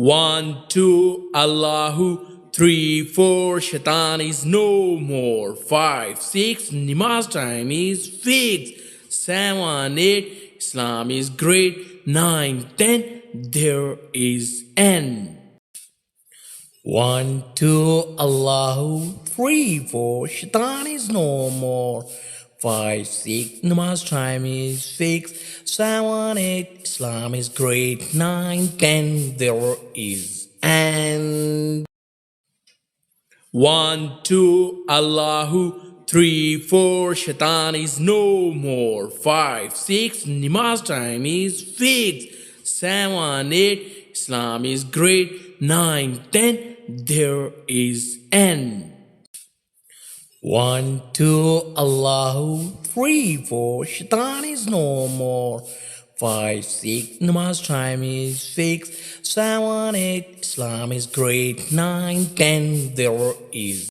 1, 2, Allahu. 3, 4, Shaitan is no more. 5, 6, Namaz time is fixed. 7, 8, Islam is great. 9, 10, there is end. 1, 2, Allahu. 3, 4, Shaitan is no more. 5, 6, Namaz time is fixed. 7, 8, Islam is great. 9, 10, there is end. 1, 2, Allahu. 3, 4, Shaitan is no more. 5, 6, Namaz time is fixed. 7, 8, Islam is great. 9, 10, there is end. 1, 2, Allahu. 3, 4, Shaitan is no more. 5, 6, Namaz time is fixed. 7, 8, Islam is great. 9, 10, there is